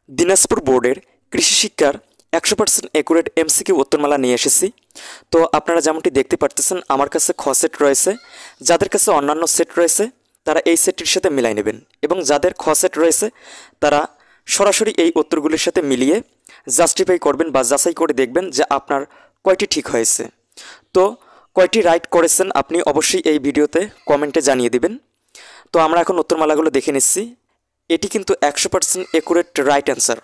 দিনাজপুর বোর্ডের কৃষি শিক্ষার 100% অ্যাকুরেট এমসিকিউ উত্তরমালা নিয়ে এসেছি। তো আপনারা যেমনটি দেখতে পারতেছেন আমার কাছে খ সেট রয়েছে। যাদের কাছে অন্যান্য সেট রয়েছে তারা এই সেটটির সাথে মিলাই নেবেন, এবং যাদের খ সেট রয়েছে তারা সরাসরি এই উত্তরগুলির সাথে মিলিয়ে জাস্টিফাই করবেন বা যাচাই করে দেখবেন যে আপনার কয়টি ঠিক হয়েছে। তো কয়টি রাইট করেছেন আপনি অবশ্যই এই ভিডিওতে কমেন্টে জানিয়ে দিবেন। তো আমরা এখন উত্তরমালাগুলো দেখে নিচ্ছি। এটি কিন্তু 100% অ্যাকুরেট রাইট অ্যান্সার।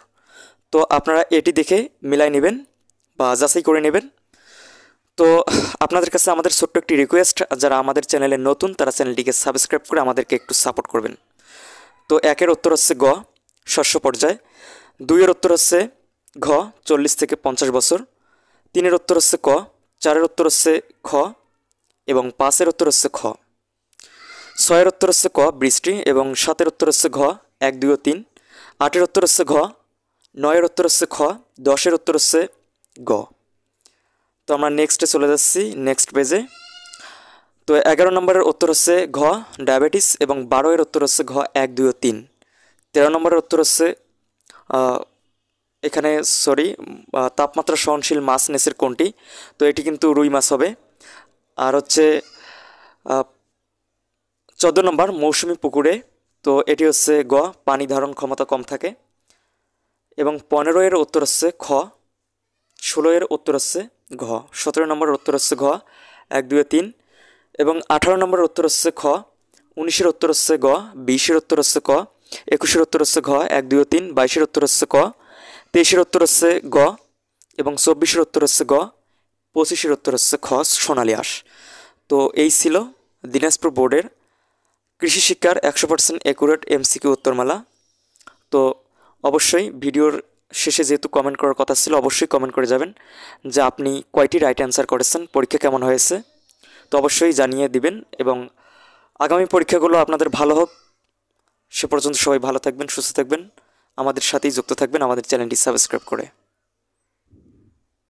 তো আপনারা এটি দেখে মিলাই নেবেন বা যাচাই করে নেবেন। তো আপনাদের কাছে আমাদের ছোট্ট একটি রিকোয়েস্ট, যারা আমাদের চ্যানেলে নতুন তারা চ্যানেলটিকে সাবস্ক্রাইব করে আমাদেরকে একটু সাপোর্ট করবেন। তো 1-এর উত্তর হচ্ছে গ, শস্য পর্যায়। 2-এর উত্তর হচ্ছে ঘ, 40 থেকে 50 বছর। 3-এর উত্তর হচ্ছে ক। 4-এর উত্তর হচ্ছে খ এবং 5-এর উত্তর হচ্ছে খ। 6-এর উত্তর হচ্ছে ক, বৃষ্টি, এবং 7-এর উত্তর হচ্ছে ঘ, 1, 2 ও 3। 8-এর উত্তর হচ্ছে ঘ। 9-এর উত্তর হচ্ছে খ। 10-এর উত্তর হচ্ছে গ। তো আমরা নেক্সটে চলে যাচ্ছি, নেক্সট পেজে। তো 11 নম্বরের উত্তর হচ্ছে ঘ, ডায়াবেটিস, এবং 12-এর উত্তর হচ্ছে ঘ, 1, 2 ও 3। 13 নম্বরের উত্তর হচ্ছে এখানে তাপমাত্রা সহনশীল মাছ নেসের কোনটি? তো এটি কিন্তু রুই মাছ হবে। আর হচ্ছে 14 নম্বর মৌসুমি পুকুরে, তো এটি হচ্ছে গ, পানি ধারণ ক্ষমতা কম থাকে। এবং 15-এর উত্তর হচ্ছে খ। 16-এর উত্তর হচ্ছে ঘ। 17 নম্বরের উত্তর হচ্ছে ঘ, 1, 2 ও 3। এবং 18 নম্বরের উত্তর হচ্ছে খ। 19-এর উত্তর হচ্ছে গ। 20-এর উত্তর হচ্ছে ক। 21-এর উত্তর হচ্ছে ঘ, 1, 2 ও 3। 22-এর উত্তর হচ্ছে ক। 23-এর উত্তর হচ্ছে গ, এবং 24-এর উত্তর হচ্ছে গ। 25-এর উত্তর হচ্ছে খ, সোনালী আঁশ। তো এই ছিল দিনাজপুর বোর্ডের কৃষি শিক্ষার 100% অ্যাকুরেট এমসিকিউ উত্তরমালা। তো অবশ্যই ভিডিওর শেষে যেহেতু কমেন্ট করার কথা ছিল, অবশ্যই কমেন্ট করে যাবেন যে আপনি কয়টি রাইট অ্যান্সার করেছেন, পরীক্ষা কেমন হয়েছে। তো অবশ্যই জানিয়ে দিবেন, এবং আগামী পরীক্ষাগুলো আপনাদের ভালো হোক। সে পর্যন্ত সবাই ভালো থাকবেন, সুস্থ থাকবেন, আমাদের সাথেই যুক্ত থাকবেন আমাদের চ্যানেলটি সাবস্ক্রাইব করে।